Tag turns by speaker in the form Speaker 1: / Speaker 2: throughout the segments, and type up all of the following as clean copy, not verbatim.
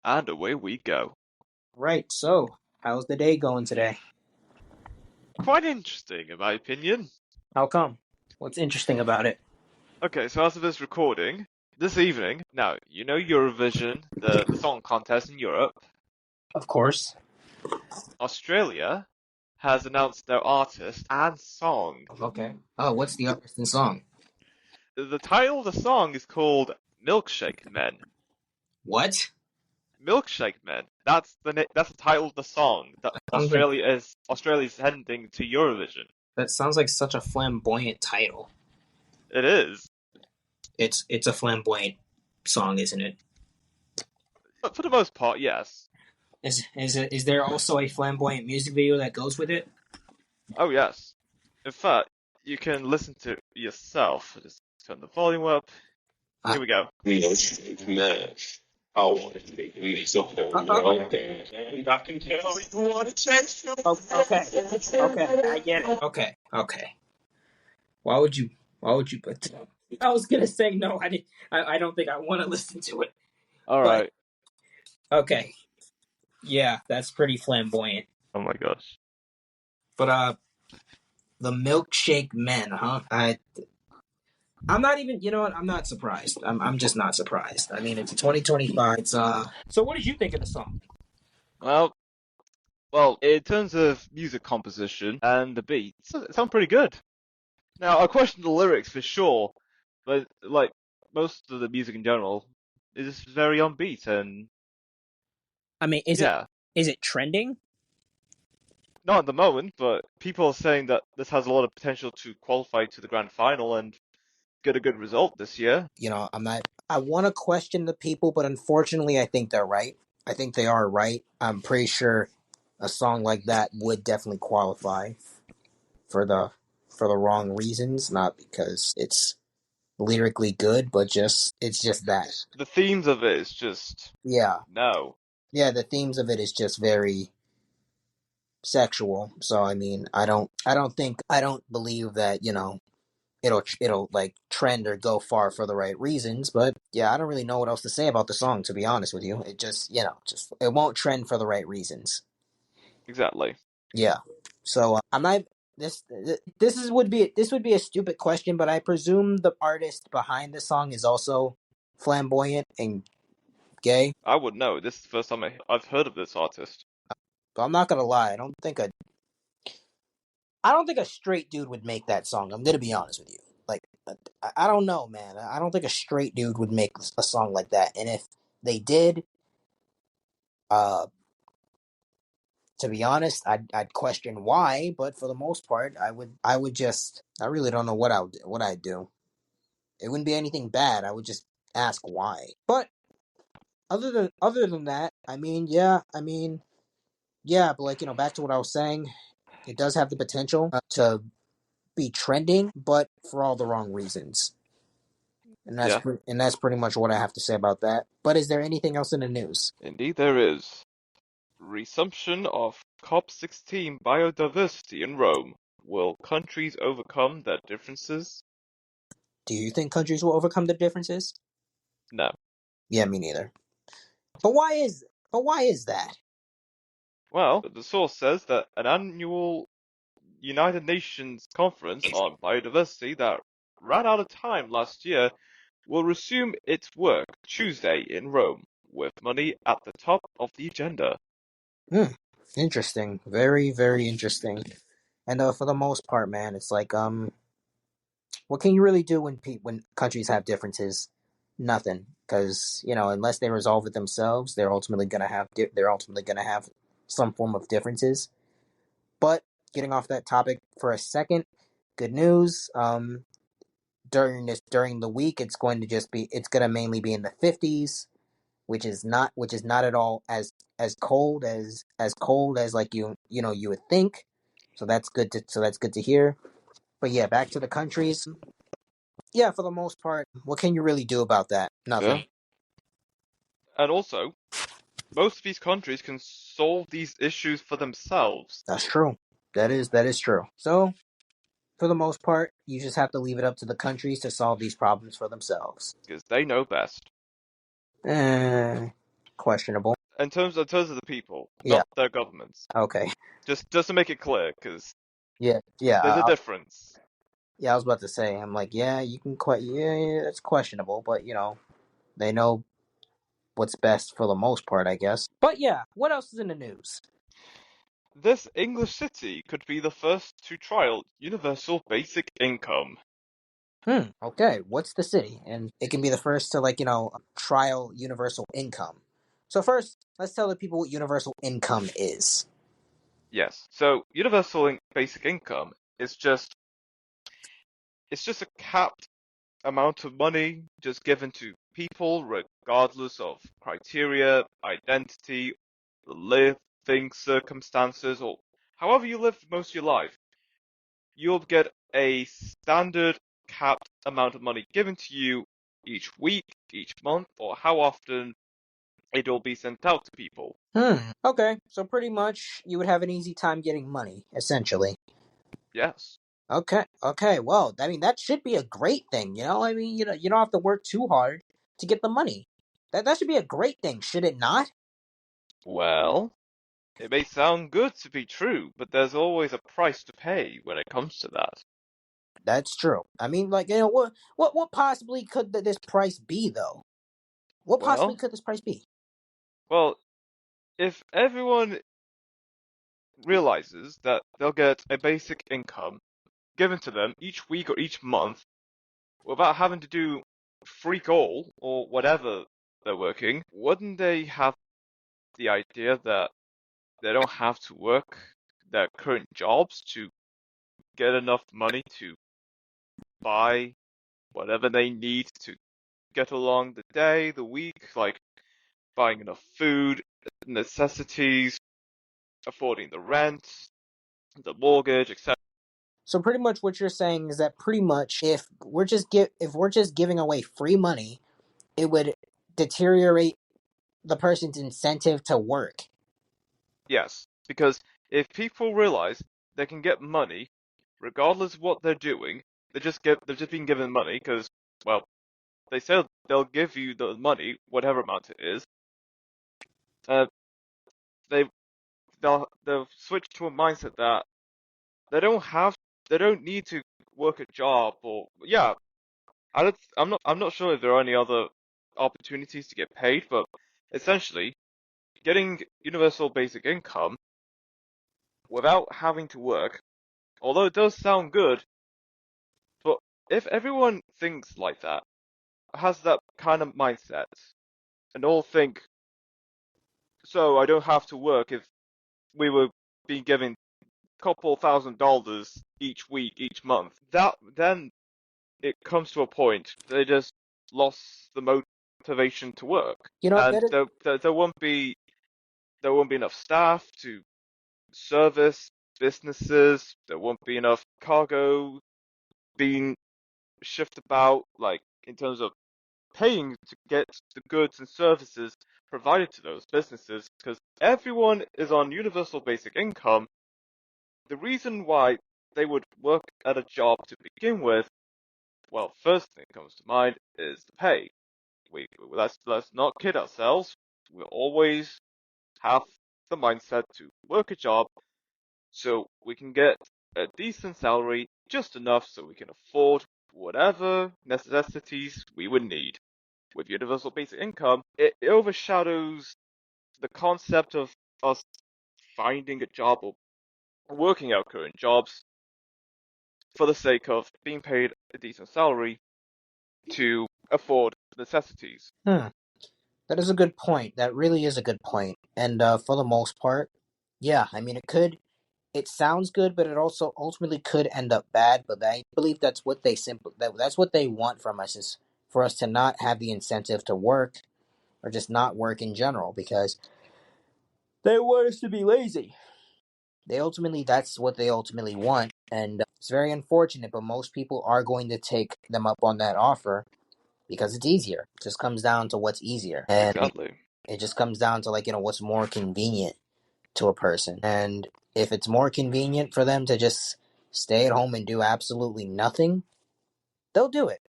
Speaker 1: And away we go.
Speaker 2: Right, so, how's the day going today?
Speaker 1: Quite interesting, in my opinion.
Speaker 2: How come? What's interesting about it?
Speaker 1: Okay, so as of this recording, this evening, now, you know Eurovision, the song contest in Europe,
Speaker 2: Of course.
Speaker 1: Australia has announced their artist and song.
Speaker 2: Okay. Oh, what's the artist and song?
Speaker 1: The title of the song is called Milkshake Men.
Speaker 2: What?
Speaker 1: Milkshake Men. That's the title of the song that
Speaker 2: Sounds like
Speaker 1: Australia's sending to Eurovision.
Speaker 2: that sounds like such a flamboyant title.
Speaker 1: It is.
Speaker 2: It's a flamboyant song, isn't it?
Speaker 1: But for the most part, yes.
Speaker 2: Is there also a flamboyant music video that goes with it?
Speaker 1: Oh, yes. In fact, you can listen to it yourself. Just turn the volume up. Here we go.
Speaker 3: I want to make me so and I can tell you want to taste.
Speaker 2: Okay, I get it. Okay. Why would you put? I was gonna say no. I don't think I want to listen to it.
Speaker 1: All right.
Speaker 2: Okay. Yeah, that's pretty flamboyant.
Speaker 1: Oh my gosh.
Speaker 2: But the Milkshake Men, huh? I'm not even. You know what? I'm not surprised. I'm just not surprised. I mean, it's 2025. It's So, what did you think of the song?
Speaker 1: Well, in terms of music composition and the beats, it sounds pretty good. Now, I question the lyrics for sure, but like most of the music in general is very upbeat and
Speaker 2: I mean, is it trending?
Speaker 1: Not at the moment, but people are saying that this has a lot of potential to qualify to the grand final and get a good result this year.
Speaker 2: You know, I want to question the people, but unfortunately, I think they're right. I think they are right. I'm pretty sure a song like that would definitely qualify for the wrong reasons, not because it's lyrically good, but it's just that.
Speaker 1: The themes of it is just no.
Speaker 2: Yeah, the themes of it is just very sexual. So I mean, I don't believe that, it'll like trend or go far for the right reasons, but yeah, I don't really know what else to say about the song, to be honest with you. It just, it won't trend for the right reasons.
Speaker 1: Exactly.
Speaker 2: Yeah. So I'm not this would be a stupid question, but I presume the artist behind the song is also flamboyant and gay.
Speaker 1: I would know. This is the first time I've heard of this artist.
Speaker 2: But I'm not gonna lie, I don't think a straight dude would make that song. I'm gonna be honest with you. Like, I don't know, man. I don't think a straight dude would make a song like that. And if they did, to be honest, I'd question why. But for the most part, I would just. I really don't know what I'd do. It wouldn't be anything bad. I would just ask why. But other than that, I mean, yeah. But like, back to what I was saying, it does have the potential to be trending, but for all the wrong reasons. And that's pretty much what I have to say about that. But is there anything else in the news?
Speaker 1: Indeed, there is. Resumption of COP16 biodiversity in Rome. Will countries overcome their differences?
Speaker 2: Do you think countries will overcome their differences?
Speaker 1: No.
Speaker 2: Yeah, me neither. But why is that?
Speaker 1: Well, the source says that an annual United Nations conference on biodiversity that ran out of time last year will resume its work Tuesday in Rome, with money at the top of the agenda.
Speaker 2: Interesting. Very, very interesting. And for the most part, man, it's like, what can you really do when countries have differences? Nothing, because unless they resolve it themselves, they're ultimately gonna have some form of differences. But getting off that topic for a second, good news. During the week, it's going to mainly be in the 50s, which is not at all as cold as like you would think. So that's good to hear. But yeah, back to the countries. Yeah, for the most part, what can you really do about that? Nothing.
Speaker 1: Yeah. And also, most of these countries can solve these issues for themselves.
Speaker 2: That's true. That is true. So, for the most part, you just have to leave it up to the countries to solve these problems for themselves.
Speaker 1: Because they know best.
Speaker 2: Questionable.
Speaker 1: in terms of the people,
Speaker 2: Yeah.
Speaker 1: not their governments.
Speaker 2: Okay.
Speaker 1: Just to make it clear, because
Speaker 2: Yeah.
Speaker 1: there's a difference.
Speaker 2: Yeah. I was about to say. I'm like, yeah, you can quite. Yeah, it's questionable, but they know what's best for the most part, I guess. But yeah, what else is in the news?
Speaker 1: This English city could be the first to trial universal basic income.
Speaker 2: Okay. What's the city? And it can be the first to trial universal income. So first, let's tell the people what universal income is.
Speaker 1: Yes. So universal basic income is just a capped amount of money just given to people regardless of criteria, identity, living circumstances, or however you live most of your life. You'll get a standard capped amount of money given to you each week, each month, or how often it'll be sent out to people.
Speaker 2: Okay. So pretty much, you would have an easy time getting money, essentially.
Speaker 1: Yes.
Speaker 2: Okay. Okay. Well, I mean, that should be a great thing. I mean, you don't have to work too hard to get the money. That should be a great thing, should it not?
Speaker 1: Well, it may sound good to be true, but there's always a price to pay when it comes to that.
Speaker 2: That's true. I mean, like, what possibly could this price be, though? What possibly
Speaker 1: Well,
Speaker 2: could this price be?
Speaker 1: well, if everyone realizes that they'll get a basic income given to them each week or each month without having to do freak all or whatever they're working, wouldn't they have the idea that they don't have to work their current jobs to get enough money to buy whatever they need to get along the day, the week, like buying enough food, necessities, affording the rent, the mortgage, etc.
Speaker 2: So pretty much what you're saying is that pretty much if we're just giving away free money, it would deteriorate the person's incentive to work.
Speaker 1: Yes, because if people realize they can get money regardless of what they're doing, they're just being given money because, well, they say they'll give you the money, whatever amount it is. Uh, they they'll switch to a mindset that they don't have they don't need to work a job or yeah. I'm not sure if there are any other opportunities to get paid, but essentially getting universal basic income without having to work, although it does sound good, but if everyone thinks like that, has that kind of mindset, and all think, so I don't have to work if we were being given a couple $1,000s each week, each month, then it comes to a point they just lost the motivation to work, and
Speaker 2: That is,
Speaker 1: there won't be enough staff to service businesses. There won't be enough cargo being shipped about, like in terms of paying to get the goods and services provided to those businesses, because everyone is on universal basic income. The reason why they would work at a job to begin with, well, first thing that comes to mind is the pay. Let's not kid ourselves. We always have the mindset to work a job so we can get a decent salary, just enough so we can afford whatever necessities we would need. With universal basic income, it overshadows the concept of us finding a job or working our current jobs for the sake of being paid a decent salary to afford necessities.
Speaker 2: that is a good point. That really is a good point. And for the most part, yeah, I mean, it sounds good, but it also ultimately could end up bad. But I believe that's what they want from us, is for us to not have the incentive to work, or just not work in general, because they want us to be lazy. That's what they ultimately want, and it's very unfortunate. But most people are going to take them up on that offer because it's easier. It just comes down to what's easier, and
Speaker 1: Exactly.
Speaker 2: it just comes down to what's more convenient to a person. And if it's more convenient for them to just stay at home and do absolutely nothing, they'll do it.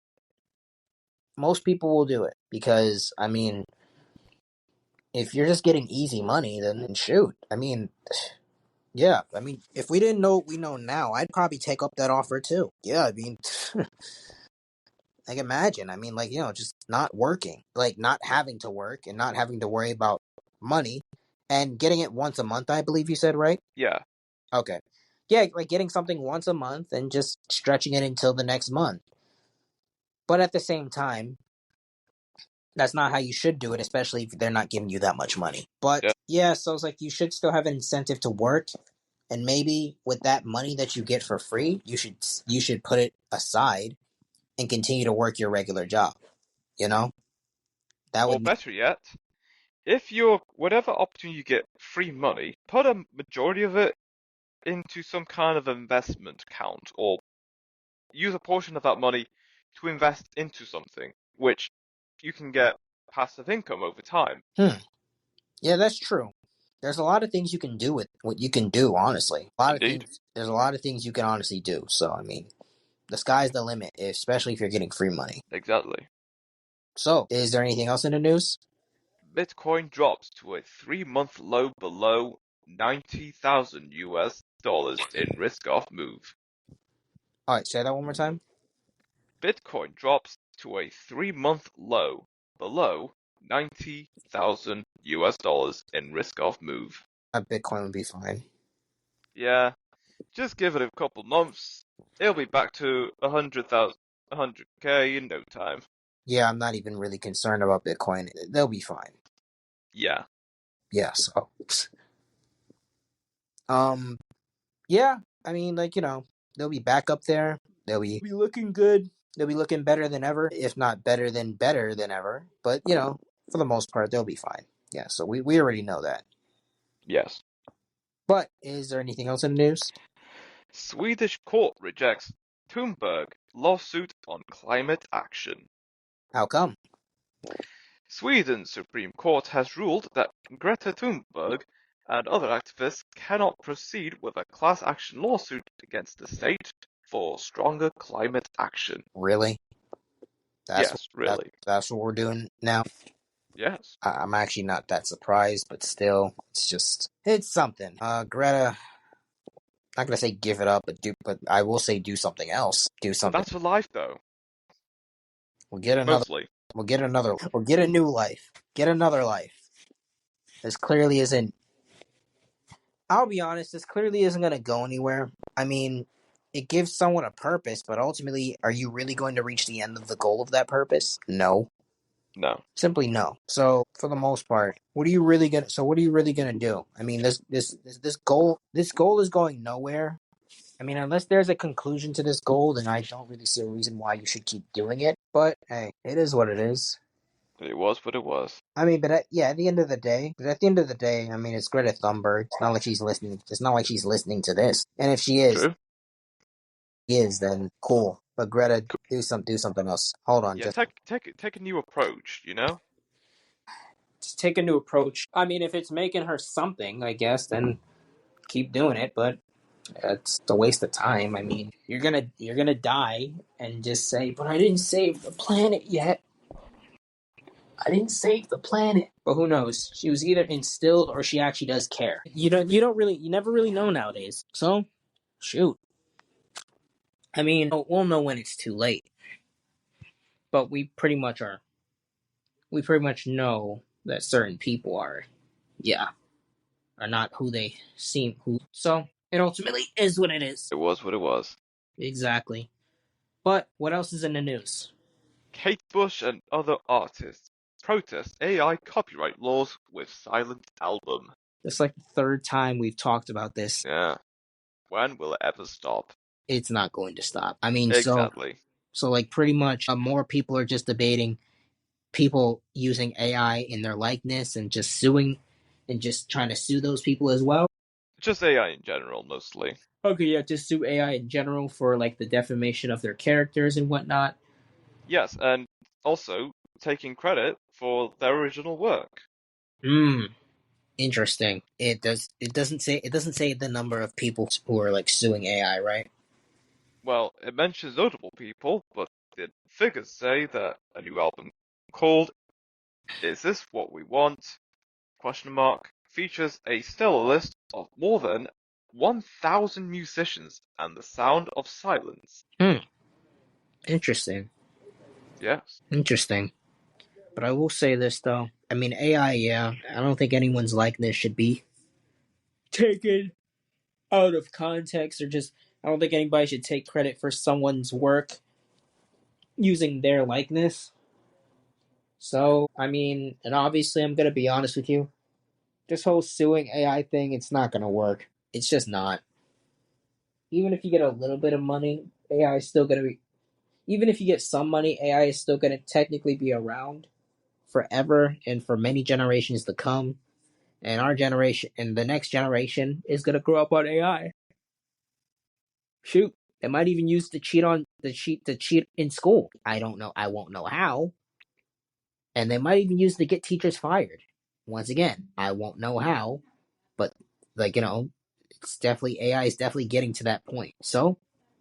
Speaker 2: Most people will do it because, I mean, if you're just getting easy money, then shoot. Yeah. If we didn't know what we know now, I'd probably take up that offer too. Yeah. Like imagine. Just not working, like not having to work and not having to worry about money, and getting it once a month. I believe you said, right?
Speaker 1: Yeah.
Speaker 2: Okay. Yeah, like getting something once a month and just stretching it until the next month. But at the same time, that's not how you should do it, especially if they're not giving you that much money. But
Speaker 1: Yeah.
Speaker 2: yeah, so it's like you should still have an incentive to work, and maybe with that money that you get for free, you should put it aside and continue to work your regular job. You know, that
Speaker 1: Or
Speaker 2: would
Speaker 1: better yet, if you're whatever opportunity you get free money, put a majority of it into some kind of investment account, or use a portion of that money to invest into something, which you can get passive income over time.
Speaker 2: Yeah, that's true. There's a lot of things you can do with what you can do, honestly. A lot of
Speaker 1: Indeed.
Speaker 2: things. There's a lot of things you can honestly do. So the sky's the limit, especially if you're getting free money.
Speaker 1: Exactly.
Speaker 2: So, is there anything else in the news?
Speaker 1: Bitcoin drops to a 3-month low below 90,000 US dollars in risk-off move.
Speaker 2: All right, say that one more time.
Speaker 1: Bitcoin drops to a 3-month low below 90,000 US dollars in risk-off move.
Speaker 2: Bitcoin would be fine.
Speaker 1: Yeah, just give it a couple months. It'll be back to 100K in no time.
Speaker 2: Yeah, I'm not even really concerned about Bitcoin. They'll be fine.
Speaker 1: Yeah.
Speaker 2: Yeah. So, yeah. They'll be back up there. They'll be looking good. They'll be looking better than ever, if not better than ever. But for the most part, they'll be fine. Yeah. So we already know that.
Speaker 1: Yes.
Speaker 2: But is there anything else in the news?
Speaker 1: Swedish court rejects Thunberg lawsuit on climate action.
Speaker 2: How come?
Speaker 1: Sweden's Supreme Court has ruled that Greta Thunberg and other activists cannot proceed with a class action lawsuit against the state for stronger climate action.
Speaker 2: Really?
Speaker 1: Yes, really.
Speaker 2: That's what we're doing now.
Speaker 1: Yes.
Speaker 2: I'm actually not that surprised, but still, it's something. Greta, not gonna say give it up, but I will say do something else. Do
Speaker 1: But
Speaker 2: something.
Speaker 1: that's for life, though.
Speaker 2: We'll get another.
Speaker 1: Mostly.
Speaker 2: We'll get another. We'll get a new life. Get another life. This clearly isn't. I'll be honest. This clearly isn't gonna go anywhere. It gives someone a purpose, but ultimately, are you really going to reach the end of the goal of that purpose? No.
Speaker 1: No.
Speaker 2: Simply no. So for the most part, what are you really gonna? So what are you really gonna do? This goal is going nowhere. Unless there's a conclusion to this goal, then I don't really see a reason why you should keep doing it. But hey, it is what it is.
Speaker 1: It was what it was.
Speaker 2: At the end of the day, it's Greta Thunberg. It's not like she's listening. It's not like she's listening to this. And if she
Speaker 1: True.
Speaker 2: is, then cool. But Greta, do something else. Hold on,
Speaker 1: Yeah,
Speaker 2: just
Speaker 1: take a new approach, you know?
Speaker 2: take a new approach. If it's making her something, I guess, then keep doing it. But it's a waste of time. You're gonna die and just say, "But I didn't save the planet yet. I didn't save the planet." But who knows? She was either instilled or she actually does care. You never really know nowadays. So, shoot. We'll know when it's too late. But we pretty much are. We pretty much know that certain people are not who they seem. So it ultimately is what it is.
Speaker 1: It was what it was.
Speaker 2: Exactly. But what else is in the news?
Speaker 1: Kate Bush and other artists protest AI copyright laws with silent album.
Speaker 2: It's like the third time we've talked about this.
Speaker 1: Yeah. When will it ever stop?
Speaker 2: It's not going to stop.
Speaker 1: Exactly.
Speaker 2: So like pretty much more people are just debating people using AI in their likeness and just suing and just trying to sue those people as well.
Speaker 1: Just AI in general, mostly.
Speaker 2: Okay, yeah, just sue AI in general for like the defamation of their characters and whatnot.
Speaker 1: Yes, and also taking credit for their original work.
Speaker 2: Interesting. It doesn't say the number of people who are like suing AI, right?
Speaker 1: Well, it mentions notable people, but the figures say that a new album called Is This What We Want features a stellar list of more than 1,000 musicians and the sound of silence.
Speaker 2: Interesting.
Speaker 1: Yes.
Speaker 2: Interesting. But I will say this though. I mean, AI, yeah. I don't think anyone's likeness should be taken out of context or just. I don't think anybody should take credit for someone's work using their likeness. So, I mean, and obviously, I'm gonna be honest with you. This whole suing AI thing, it's not gonna work. It's just not. Even if you get a little bit of money, AI is still gonna be. Even if you get some money, AI is still gonna technically be around forever and for many generations to come. And our generation and the next generation is gonna grow up on AI. Shoot, they might even use to cheat in school. I don't know. I won't know how. And they might even use to get teachers fired. Once again, I won't know how, but like it's definitely AI is definitely getting to that point. So,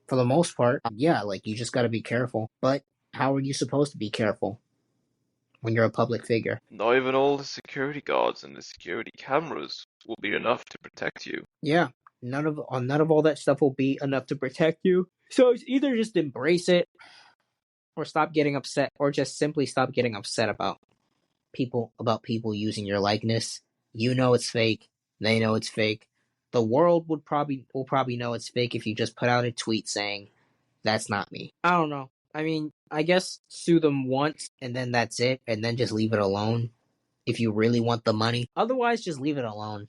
Speaker 2: for the most part, yeah, like you just got to be careful. But how are you supposed to be careful when you're a public figure?
Speaker 1: Not even all the security guards and the security cameras will be enough to protect you.
Speaker 2: Yeah, none of all that stuff will be enough to protect you. So it's either just embrace it or stop getting upset, or just simply stop getting upset about people using your likeness. You know it's fake. They know it's fake. The world will probably know it's fake if you just put out a tweet saying that's not me. I don't know. I mean, I guess sue them once and then that's it, and then just leave it alone if you really want the money. Otherwise, just leave it alone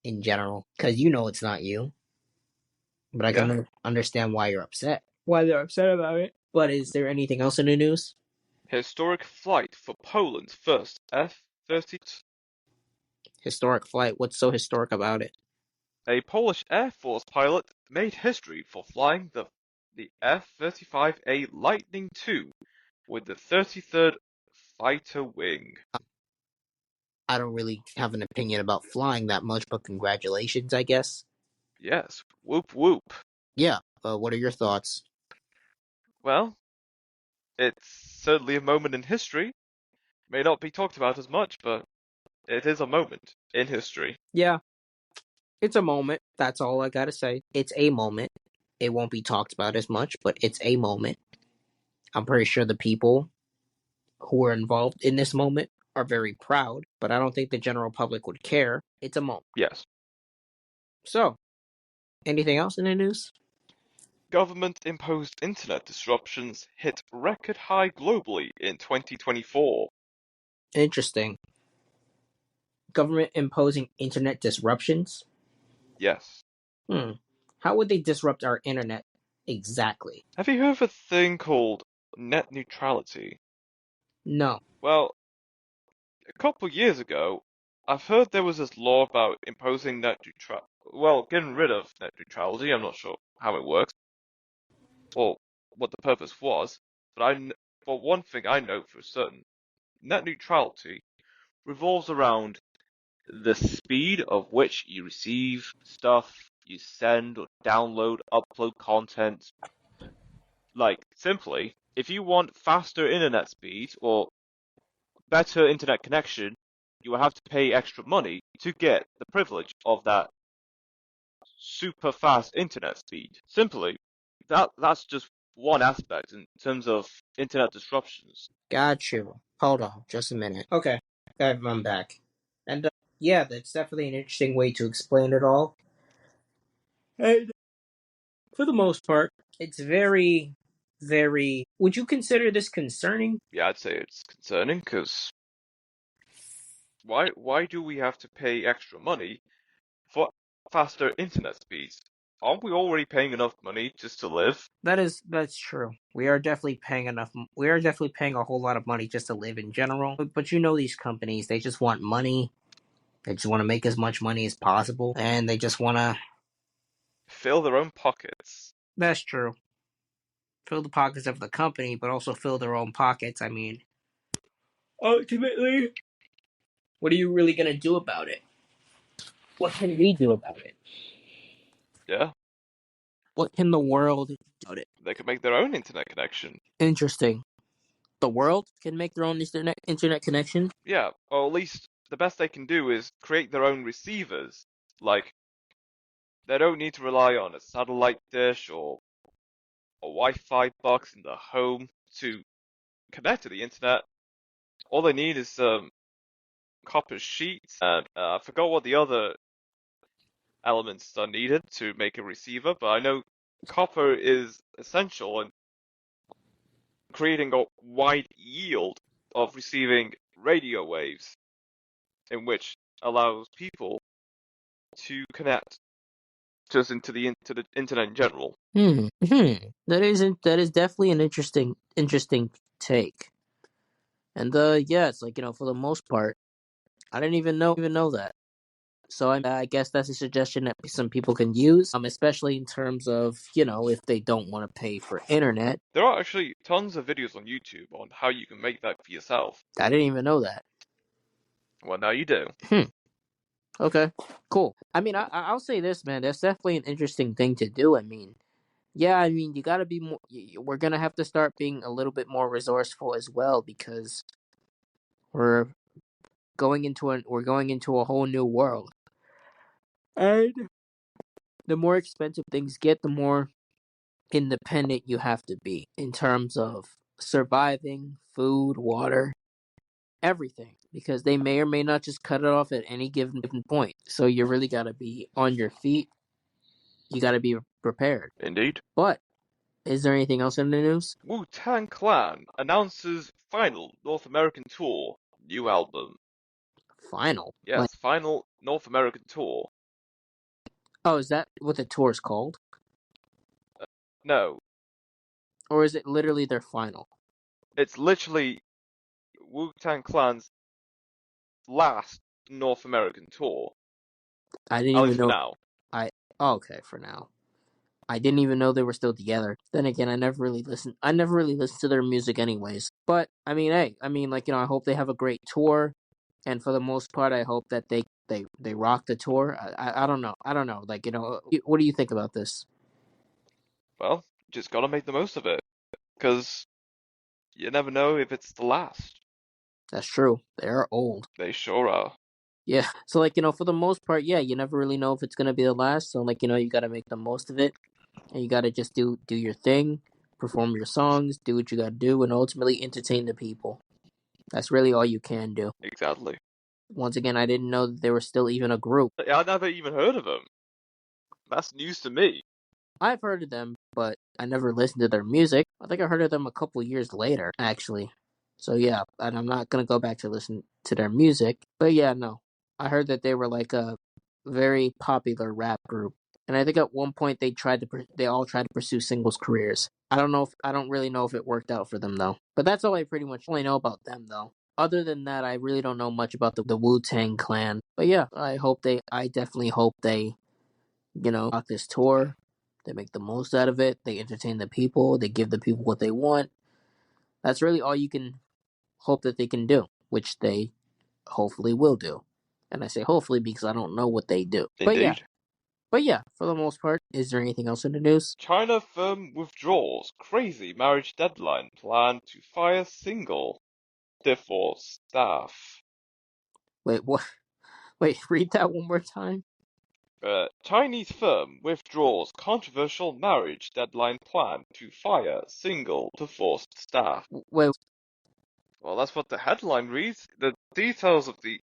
Speaker 2: in general because you know it's not you. But I
Speaker 1: Yeah.
Speaker 2: can understand why you're upset. Why they're upset about it. But is there anything else in the news?
Speaker 1: Historic flight for Poland's first F-32.
Speaker 2: Historic flight. What's so historic about it?
Speaker 1: A Polish Air Force pilot made history for flying the F-35A Lightning II with the 33rd Fighter Wing.
Speaker 2: I don't really have an opinion about flying that much, but congratulations, I guess.
Speaker 1: Yes, whoop whoop.
Speaker 2: Yeah. What are your thoughts?
Speaker 1: Well, it's certainly a moment in history. May not be talked about as much, but it is a moment in history.
Speaker 2: Yeah, it's a moment. That's all I gotta say. It's a moment. It won't be talked about as much, but it's a moment. I'm pretty sure the people who are involved in this moment are very proud, but I don't think the general public would care. It's a moment.
Speaker 1: Yes.
Speaker 2: So, anything else in the news?
Speaker 1: Government-imposed internet disruptions hit record high globally in 2024.
Speaker 2: Interesting. Government imposing internet disruptions?
Speaker 1: Yes.
Speaker 2: How would they disrupt our internet exactly?
Speaker 1: Have you heard of a thing called net neutrality?
Speaker 2: No.
Speaker 1: Well, a couple years ago, I've heard there was this law about imposing getting rid of net neutrality. I'm not sure how it works or what the purpose was, but one thing I know for certain, net neutrality revolves around the speed of which you receive stuff, you send or download, upload content. Like, simply, if you want faster internet speeds or better internet connection, you will have to pay extra money to get the privilege of that super fast internet speed. Simply, that's just one aspect in terms of internet disruptions.
Speaker 2: Got you. Hold on, just a minute. Okay, I'm back. And yeah, that's definitely an interesting way to explain it all. And for the most part, it's very, very. Would you consider this concerning?
Speaker 1: Yeah, I'd say it's concerning because why do we have to pay extra money for faster internet speeds? Aren't we already paying enough money just to live?
Speaker 2: That's true. We are definitely paying enough. We are definitely paying a whole lot of money just to live in general. But you know, these companies, they just want money. They just want to make as much money as possible, and they just want to.
Speaker 1: Fill their own pockets.
Speaker 2: That's true. Fill the pockets of the company, but also fill their own pockets. I mean, ultimately, what are you really gonna do about it? What can we do about it?
Speaker 1: Yeah,
Speaker 2: What can the world do about it?
Speaker 1: they could make their own internet connection.
Speaker 2: Interesting. The world can make their own internet connection.
Speaker 1: Yeah, or at least the best they can do is create their own receivers. Like, they don't need to rely on a satellite dish or a Wi-Fi box in the home to connect to the internet. All they need is some copper sheets, and I forgot what the other elements are needed to make a receiver, but I know copper is essential in creating a wide yield of receiving radio waves, in which allows people to connect just into the internet in general.
Speaker 2: That is definitely an interesting take. And yeah, it's like, for the most part, I didn't even know that. So I guess that's a suggestion that some people can use, especially in terms of, if they don't want to pay for internet.
Speaker 1: There are actually tons of videos on YouTube on how you can make that for yourself.
Speaker 2: I didn't even know that.
Speaker 1: Well, now you do.
Speaker 2: Okay, cool. I mean, I'll say this, man. That's definitely an interesting thing to do. I mean, yeah, you got to be more. We're gonna have to start being a little bit more resourceful as well, because we're we're going into a whole new world, and the more expensive things get, the more independent you have to be in terms of surviving, food, water, everything, because they may or may not just cut it off at any given point. So you really got to be on your feet. You got to be prepared.
Speaker 1: Indeed.
Speaker 2: But is there anything else in the news?
Speaker 1: Wu-Tang Clan announces final North American tour, new album.
Speaker 2: Final?
Speaker 1: Yes, final North American tour.
Speaker 2: Oh, is that what the tour is called?
Speaker 1: No,
Speaker 2: Or is it literally their final?
Speaker 1: it's literally Wu-Tang Clan's last North American tour.
Speaker 2: I didn't
Speaker 1: At
Speaker 2: even
Speaker 1: least for
Speaker 2: know.
Speaker 1: now.
Speaker 2: Okay, for now. I didn't even know they were still together. Then again, I never really listened to their music anyways. But I mean, hey, I hope they have a great tour, and for the most part, I hope that they rock the tour. I don't know. What do you think about this?
Speaker 1: Well, just gotta make the most of it, because you never know if it's the last.
Speaker 2: That's true. They are old.
Speaker 1: They sure are.
Speaker 2: Yeah. So for the most part, yeah, you never really know if it's gonna be the last. So you gotta make the most of it, and you gotta just do your thing, perform your songs, do what you gotta do, and ultimately entertain the people. That's really all you can do.
Speaker 1: Exactly.
Speaker 2: Once again, I didn't know that they were still even a group.
Speaker 1: I never even heard of them. That's news to me.
Speaker 2: I've heard of them, but I never listened to their music. I think I heard of them a couple years later, actually. So yeah, and I'm not gonna go back to listen to their music. But yeah, no. I heard that they were like a very popular rap group. And I think at one point they all tried to pursue singles careers. I don't really know if it worked out for them though. But that's all I pretty much only know about them though. Other than that, I really don't know much about the Wu-Tang Clan. But yeah, I definitely hope they, rock this tour. They make the most out of it. They entertain the people. They give the people what they want. That's really all you can hope that they can do, which they hopefully will do. And I say hopefully because I don't know what they do.
Speaker 1: Indeed.
Speaker 2: But yeah, for the most part, is there anything else in the news?
Speaker 1: China firm withdraws crazy marriage deadline plan to fire single divorce staff.
Speaker 2: Wait, what? Wait, read that one more time.
Speaker 1: Chinese firm withdraws controversial marriage deadline plan to fire single divorced staff.
Speaker 2: Wait,
Speaker 1: Well, that's what the headline reads. The details of the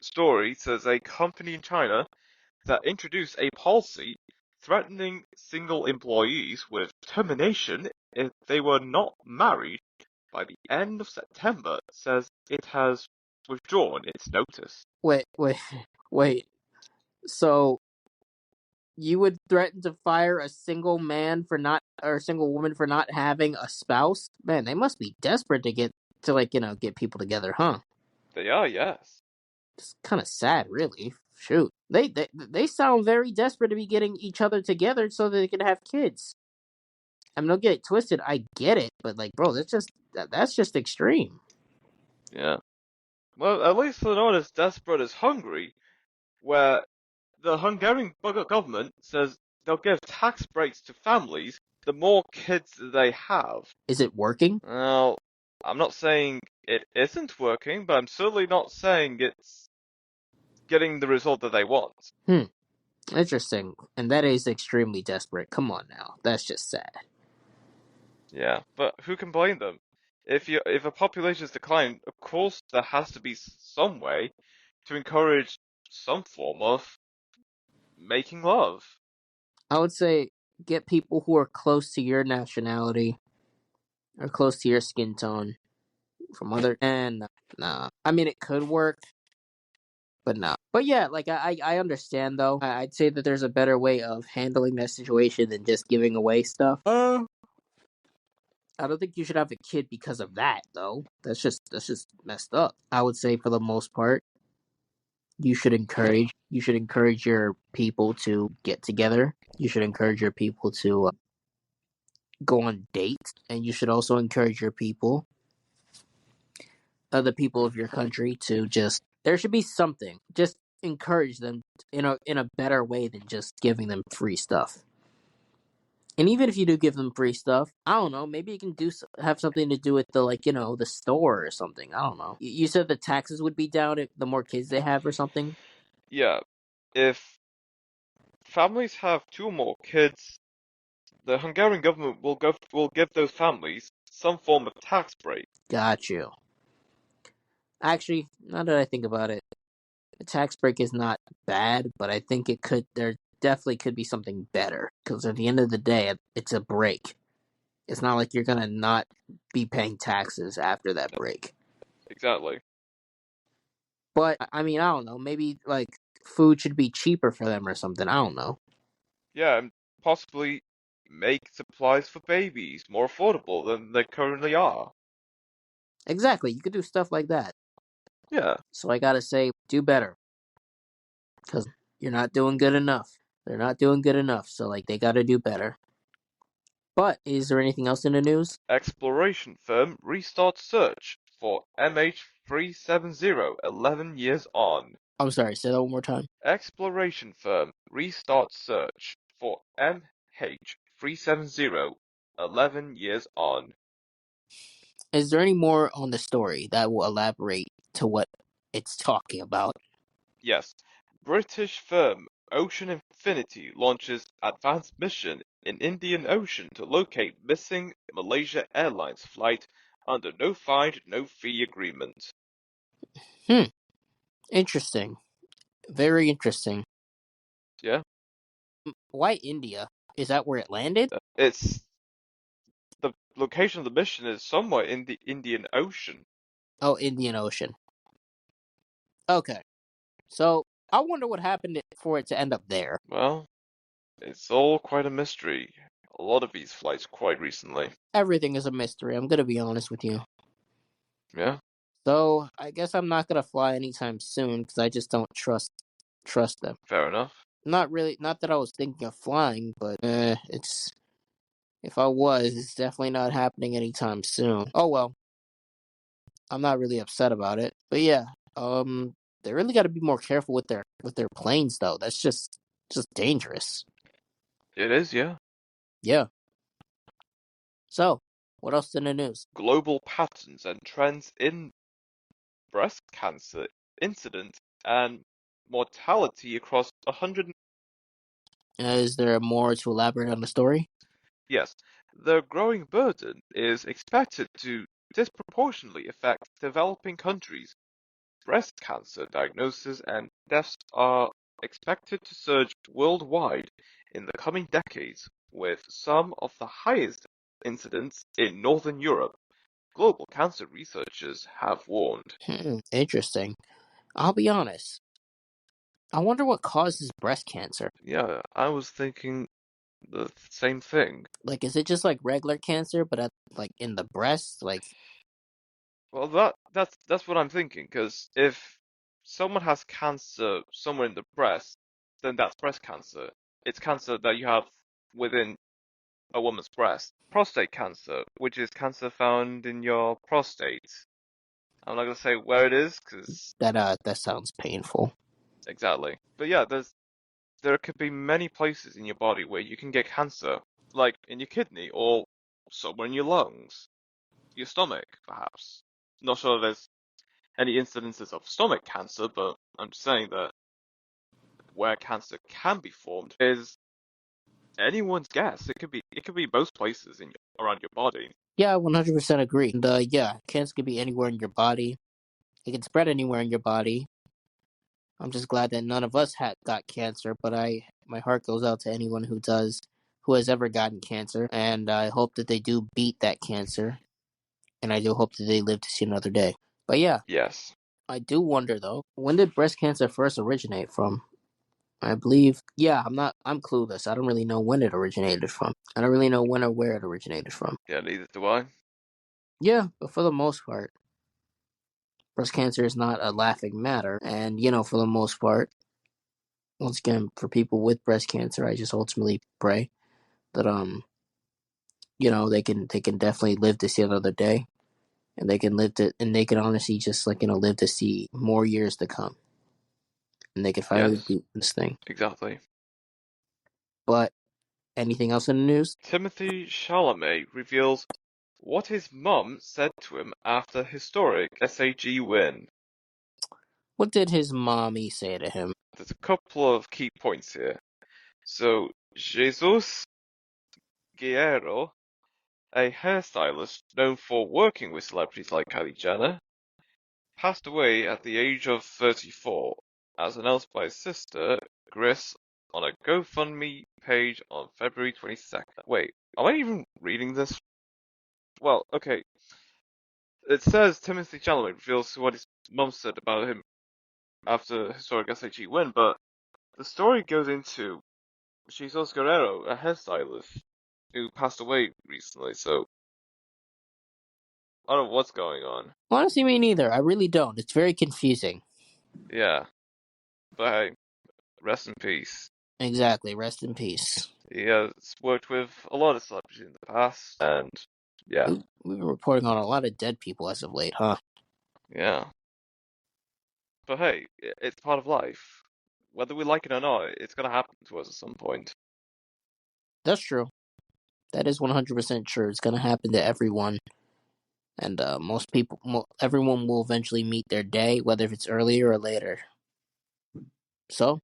Speaker 1: story says a company in China that introduced a policy threatening single employees with termination if they were not married by the end of September says it has withdrawn its notice.
Speaker 2: wait. So you would threaten to fire a single man for not, or a single woman for not having a spouse? Man, they must be desperate to get get people together, huh?
Speaker 1: They are, yes.
Speaker 2: It's kind of sad, really. Shoot, they sound very desperate to be getting each other together so that they can have kids. I mean, don't get it twisted. I get it, but bro, that's just extreme.
Speaker 1: Yeah. Well, at least they're not as desperate as Hungary, where the Hungarian government says they'll give tax breaks to families the more kids they have.
Speaker 2: Is it working?
Speaker 1: Well, I'm not saying it isn't working, but I'm certainly not saying it's getting the result that they want.
Speaker 2: Interesting. And that is extremely desperate. Come on now. That's just sad.
Speaker 1: Yeah, but who can blame them? If a population is declining, of course there has to be some way to encourage some form of making love.
Speaker 2: I would say get people who are close to your nationality or close to your skin tone from other. And nah. I mean, it could work, but no. But yeah, like I understand though. I'd say that there's a better way of handling that situation than just giving away stuff. I don't think you should have a kid because of that though. That's just messed up. I would say for the most part, you should encourage your people to get together. You should encourage your people to go on dates, and you should also encourage your people, other people of your country, to just there should be something. Just encourage them in a better way than just giving them free stuff. And even if you do give them free stuff, I don't know. Maybe you can have something to do with the the store or something. I don't know. You said the taxes would be down if the more kids they have or something.
Speaker 1: Yeah, if families have two or more kids, the Hungarian government will give those families some form of tax break.
Speaker 2: Got you. Actually, now that I think about it, a tax break is not bad, but I think there definitely could be something better. Because at the end of the day, it's a break. It's not like you're gonna not be paying taxes after that break.
Speaker 1: Exactly.
Speaker 2: But I mean, I don't know. Maybe like food should be cheaper for them or something. I don't know.
Speaker 1: Yeah, and possibly make supplies for babies more affordable than they currently are.
Speaker 2: Exactly. You could do stuff like that.
Speaker 1: Yeah,
Speaker 2: So I gotta say, do better. Because you're not doing good enough. They're not doing good enough. So like they gotta do better. But is there anything else in the news?
Speaker 1: exploration firm restarts search for MH370 11 years on.
Speaker 2: I'm sorry. Say that one more time.
Speaker 1: Exploration firm restarts search for MH370 11 years on.
Speaker 2: Is there any more on the story that will elaborate to what it's talking about?
Speaker 1: Yes, British firm Ocean Infinity launches advanced mission in Indian Ocean to locate missing Malaysia Airlines flight under no find, no fee agreement.
Speaker 2: Hmm. Interesting. Very interesting.
Speaker 1: Yeah,
Speaker 2: Why India? Is that where it landed?
Speaker 1: it's the location of the mission is somewhere in the Indian Ocean.
Speaker 2: Oh, Indian Ocean. Okay. So I wonder what happened for it to end up there.
Speaker 1: Well, it's all quite a mystery. A lot of these flights quite recently.
Speaker 2: Everything is a mystery. I'm gonna be honest with you.
Speaker 1: Yeah,
Speaker 2: So I guess I'm not gonna fly anytime soon because I just don't trust them.
Speaker 1: fair enough.
Speaker 2: Not really. Not that I was thinking of flying, but it's if I was, it's definitely not happening anytime soon. Oh well, I'm not really upset about it. But yeah, they really got to be more careful with their planes though. That's just dangerous.
Speaker 1: It is, yeah.
Speaker 2: Yeah. So, what else in the news?
Speaker 1: Global patterns and trends in breast cancer incident and mortality across 100.
Speaker 2: Is there more to elaborate on the story?
Speaker 1: Yes, the growing burden is expected to disproportionately affect developing countries. Breast cancer diagnoses and deaths are expected to surge worldwide in the coming decades, with some of the highest incidence in Northern Europe. Global cancer researchers have warned.
Speaker 2: Interesting. I'll be honest. I wonder what causes breast cancer.
Speaker 1: Yeah, I was thinking the same thing.
Speaker 2: Like, is it just like regular cancer, but like in the breast? Like,
Speaker 1: Well, that's what I'm thinking, because if someone has cancer somewhere in the breast, then that's breast cancer. It's cancer that you have within a woman's breast. Prostate cancer, which is cancer found in your prostate. I'm not gonna say where it is, because
Speaker 2: that sounds painful.
Speaker 1: exactly. But yeah, there could be many places in your body where you can get cancer, like in your kidney or somewhere in your lungs. your stomach, perhaps. Not sure there's any incidences of stomach cancer, but I'm just saying that where cancer can be formed is anyone's guess. It could be most places around your body.
Speaker 2: Yeah, 100% agree. And yeah, cancer can be anywhere in your body. It can spread anywhere in your body. I'm just glad that none of us got cancer, but my heart goes out to anyone who has ever gotten cancer, and I hope that they do beat that cancer, and I do hope that they live to see another day. But yeah,
Speaker 1: Yes.
Speaker 2: I do wonder though, when did breast cancer first originate from? I believe, yeah, I'm clueless. I don't really know when it originated from. I don't really know when or where it originated from.
Speaker 1: Yeah, neither do I.
Speaker 2: Yeah, but for the most part, breast cancer is not a laughing matter, and for the most part, once again, for people with breast cancer, I just ultimately pray that they can definitely live to see another day, and they can honestly just live to see more years to come, and they can finally
Speaker 1: Yes,
Speaker 2: beat this thing.
Speaker 1: exactly.
Speaker 2: But anything else in the news?
Speaker 1: Timothy Chalamet reveals what his mum said to him after historic SAG win.
Speaker 2: What did his mommy say to him?
Speaker 1: There's a couple of key points here. So, Jesus Guerrero, a hairstylist known for working with celebrities like Kylie Jenner, passed away at the age of 34, as announced by his sister, Gris, on a GoFundMe page on February 22nd. Wait, am I even reading this? Well, okay. It says Timothy Chalamet reveals what his mum said about him after historic SAG win, but the story goes into Jesus Guerrero, a hairstylist, who passed away recently, so I don't know what's going on.
Speaker 2: Honestly, me neither. I really don't. It's very confusing.
Speaker 1: Yeah, but hey, rest in peace.
Speaker 2: Exactly. Rest in peace.
Speaker 1: He has worked with a lot of celebrities in the past, and yeah,
Speaker 2: We've been reporting on a lot of dead people as of late, huh?
Speaker 1: yeah. But hey, it's part of life. Whether we like it or not, it's gonna happen to us at some point.
Speaker 2: That's true. That is 100% true. It's gonna happen to everyone, and most people, everyone will eventually meet their day, whether if it's earlier or later. So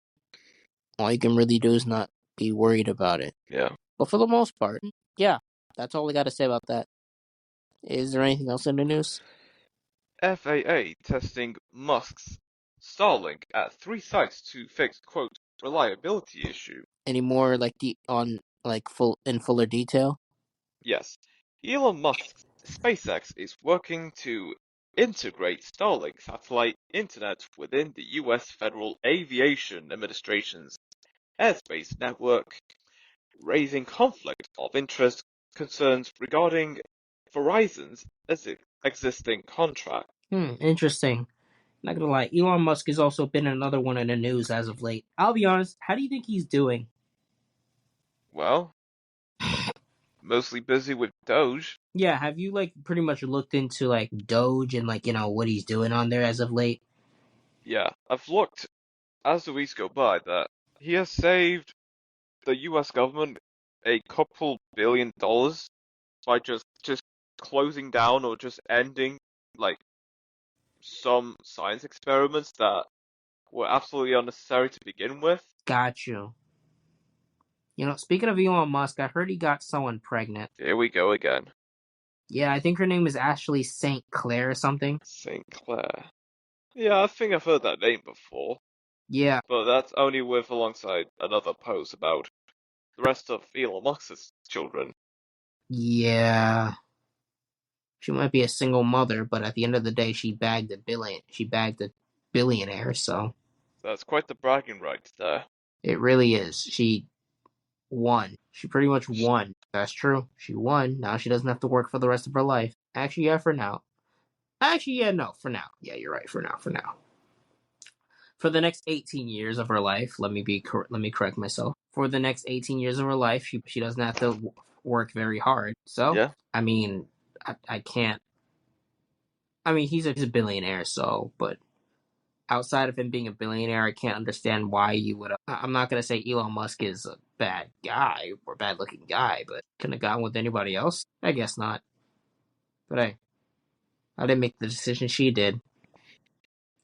Speaker 2: all you can really do is not be worried about it.
Speaker 1: Yeah.
Speaker 2: But for the most part, yeah, that's all I got to say about that. Is there anything else in the news?
Speaker 1: FAA testing Musk's Starlink at 3 sites to fix, quote, reliability issue.
Speaker 2: Any more fuller detail?
Speaker 1: Yes, Elon Musk's SpaceX is working to integrate Starlink satellite internet within the US Federal Aviation Administration's airspace network, raising conflict of interest concerns regarding Verizon's existing contract.
Speaker 2: Interesting. Not gonna lie, Elon Musk has also been another one in the news as of late. I'll be honest. How do you think he's doing?
Speaker 1: Well, mostly busy with Doge.
Speaker 2: Yeah, have you pretty much looked into Doge and what he's doing on there as of late?
Speaker 1: Yeah, I've looked as the weeks go by that he has saved the US government a couple $1 billion by just closing down or just ending like some science experiments that were absolutely unnecessary to begin with.
Speaker 2: Got you. Speaking of Elon Musk, I heard he got someone pregnant.
Speaker 1: Here we go again.
Speaker 2: Yeah, I think her name is Ashley St. Clair or something.
Speaker 1: St. Clair. Yeah, I think I've heard that name before,
Speaker 2: Yeah,
Speaker 1: but that's only with alongside another post about the rest of Elon Musk's children.
Speaker 2: yeah. She might be a single mother, but at the end of the day, she bagged a billion. She bagged a billionaire, so
Speaker 1: That's quite the bragging rights there.
Speaker 2: it really is. She won. She pretty much won. That's true. She won. Now she doesn't have to work for the rest of her life. Actually, yeah, for now. Actually, yeah, no, for now. Yeah, you're right. For now, for now. For the next 18 years of her life, let me correct myself. For the next 18 years of her life, she doesn't have to work very hard. So,
Speaker 1: Yeah,
Speaker 2: I mean, I can't. I mean, he's a billionaire, so, but outside of him being a billionaire, I can't understand why you would. I'm not gonna say Elon Musk is a bad guy or bad looking guy, but couldn't have gotten with anybody else. I guess not. But hey, I didn't make the decision. She did,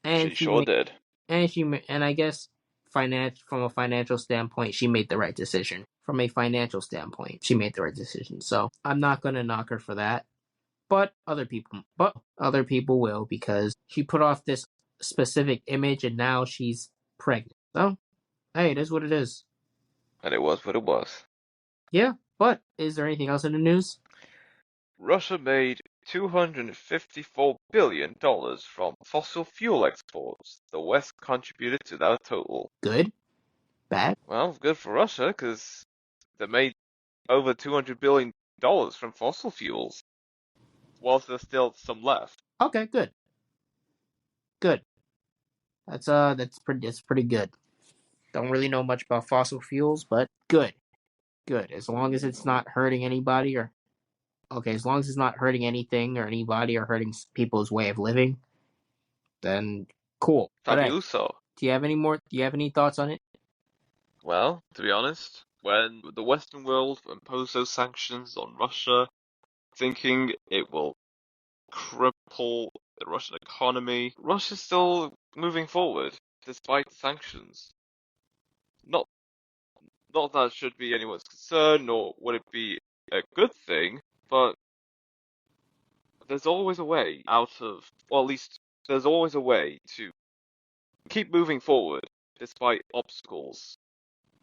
Speaker 2: and
Speaker 1: She sure did.
Speaker 2: and I guess from a financial standpoint, she made the right decision. From a financial standpoint, she made the right decision. So I'm not gonna knock her for that. But other people will, because she put off this specific image and now she's pregnant. So hey, it is what it is.
Speaker 1: And it was what it was.
Speaker 2: Yeah, but is there anything else in the news?
Speaker 1: Russia made $254 billion from fossil fuel exports. The West contributed to that total.
Speaker 2: Good? Bad?
Speaker 1: Well, good for Russia, because they made over $200 billion from fossil fuels, whilst there's still some left.
Speaker 2: Okay, good. Good. That's pretty good. Don't really know much about fossil fuels, but good. Good. As long as it's not hurting anybody as long as it's not hurting anything or anybody or hurting people's way of living, then cool. But hey,
Speaker 1: Fabuloso.
Speaker 2: do you have any thoughts on it?
Speaker 1: Well, to be honest, when the Western world imposed those sanctions on Russia, thinking it will cripple the Russian economy, Russia's still moving forward despite the sanctions. Not that it should be anyone's concern, nor would it be a good thing, but there's always a way out of, or at least there's always a way to keep moving forward despite obstacles,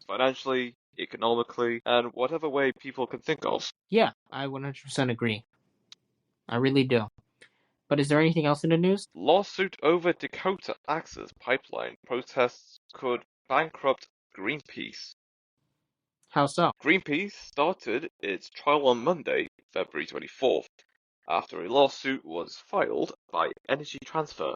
Speaker 1: financially, economically, and whatever way people can think of.
Speaker 2: Yeah, I 100% agree. I really do. But is there anything else in the news?
Speaker 1: Lawsuit over Dakota Access Pipeline protests could bankrupt Greenpeace.
Speaker 2: How so?
Speaker 1: Greenpeace started its trial on Monday, February 24th, after a lawsuit was filed by Energy Transfer.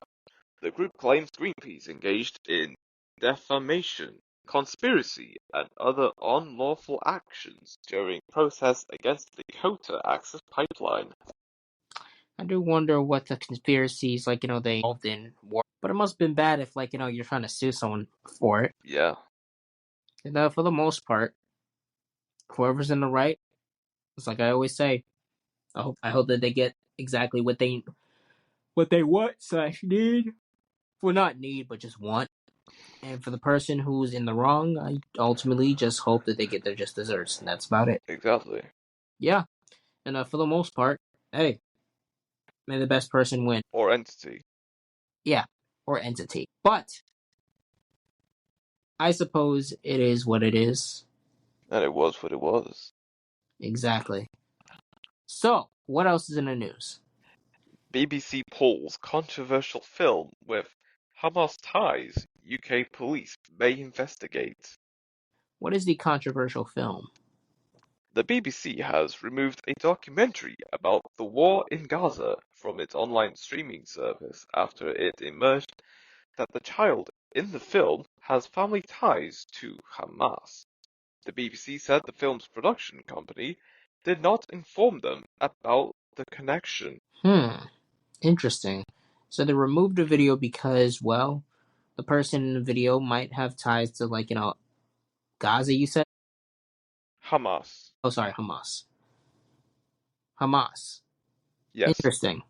Speaker 1: The group claims Greenpeace engaged in defamation, conspiracy, and other unlawful actions during protests against the Dakota Access Pipeline.
Speaker 2: I do wonder what the conspiracies they involved in war. But it must have been bad if you're trying to sue someone for it.
Speaker 1: Yeah,
Speaker 2: And for the most part, whoever's in the right, it's like I always say, I hope that they get exactly what they want/need. Well, not need, but just want. And for the person who's in the wrong, I ultimately just hope that they get their just desserts, and that's about it.
Speaker 1: exactly.
Speaker 2: Yeah, and for the most part, hey, may the best person win.
Speaker 1: Or entity.
Speaker 2: Yeah, or entity. But I suppose it is what it is.
Speaker 1: And it was what it was.
Speaker 2: Exactly. So, what else is in the news?
Speaker 1: BBC pulls controversial film with Hamas ties. UK police may investigate.
Speaker 2: What is the controversial film?
Speaker 1: The BBC has removed a documentary about the war in Gaza from its online streaming service after it emerged that the child in the film has family ties to Hamas. The BBC said the film's production company did not inform them about the connection.
Speaker 2: Interesting. So they removed the video because, well, the person in the video might have ties to, Gaza, you said?
Speaker 1: Hamas.
Speaker 2: Oh, sorry, Hamas. Hamas.
Speaker 1: Yes.
Speaker 2: Interesting.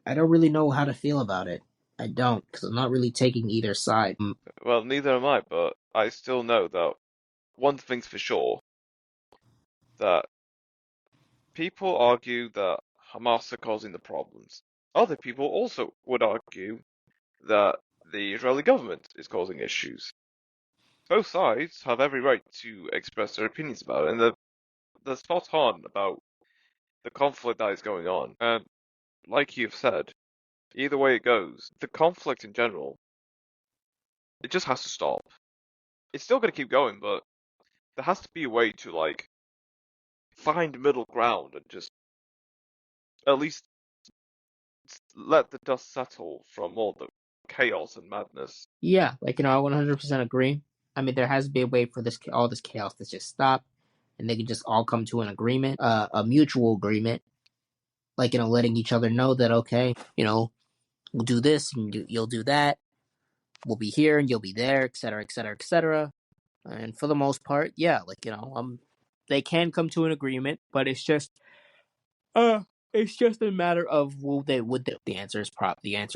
Speaker 2: I don't really know how to feel about it. I don't, because I'm not really taking either side.
Speaker 1: Well, neither am I, but I still know that one thing's for sure, that people argue that Hamas are causing the problems. Other people also would argue that the Israeli government is causing issues. Both sides have every right to express their opinions about it, and they're spot on about the conflict that is going on. And like you've said, either way it goes, the conflict in general, it just has to stop. It's still going to keep going, but there has to be a way to, find middle ground and just at least let the dust settle from all the chaos and madness.
Speaker 2: Yeah, I 100% agree. I mean, there has to be a way for all this chaos to just stop, and they can just all come to an agreement, a mutual agreement, letting each other know that, okay, we'll do this and you'll do that. We'll be here and you'll be there, etc., etc., etc. And for the most part, yeah, they can come to an agreement, but it's just, It's just a matter of would they. The answer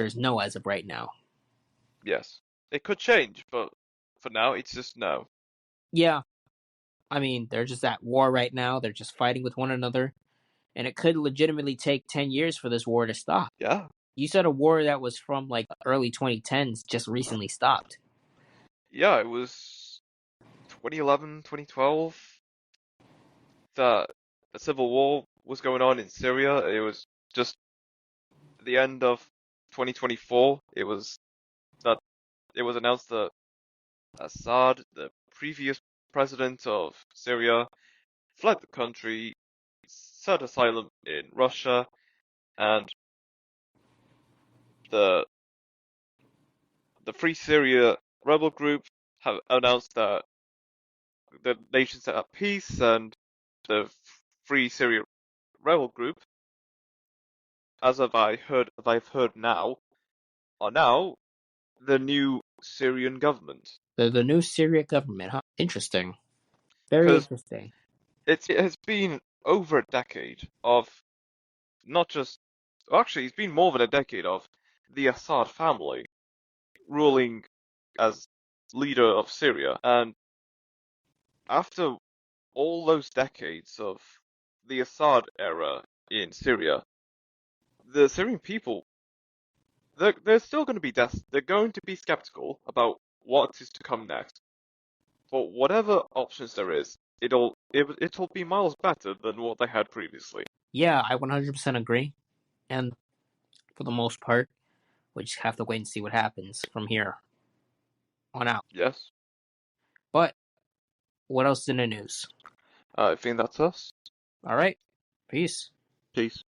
Speaker 2: is no as of right now.
Speaker 1: Yes. It could change, but for now, it's just no.
Speaker 2: Yeah, I mean they're just at war right now. They're just fighting with one another, and it could legitimately take 10 years for this war to stop.
Speaker 1: Yeah.
Speaker 2: You said a war that was from like early 2010s just recently stopped.
Speaker 1: Yeah, it was 2011, 2012 that a civil war was going on in Syria. It was just at the end of 2024. It was announced that Assad, the previous president of Syria, fled the country, sought asylum in Russia, and the the Free Syria rebel group have announced that the nation's at peace, and the Free Syria rebel group, I've heard now, are now the new Syrian government.
Speaker 2: The new Syria government, huh? Interesting. Very
Speaker 1: Because
Speaker 2: interesting.
Speaker 1: it has been over a decade of not just, well, actually, it's been more than a decade of the Assad family ruling as leader of Syria. And after all those decades of the Assad era in Syria, the Syrian people, they're still going to be they're going to be skeptical about what is to come next. But whatever options there is, it'll be miles better than what they had previously.
Speaker 2: Yeah, I 100% agree. And for the most part, we just have to wait and see what happens from here on out.
Speaker 1: Yes,
Speaker 2: But what else in the news?
Speaker 1: I think that's us.
Speaker 2: All right. Peace.
Speaker 1: Peace.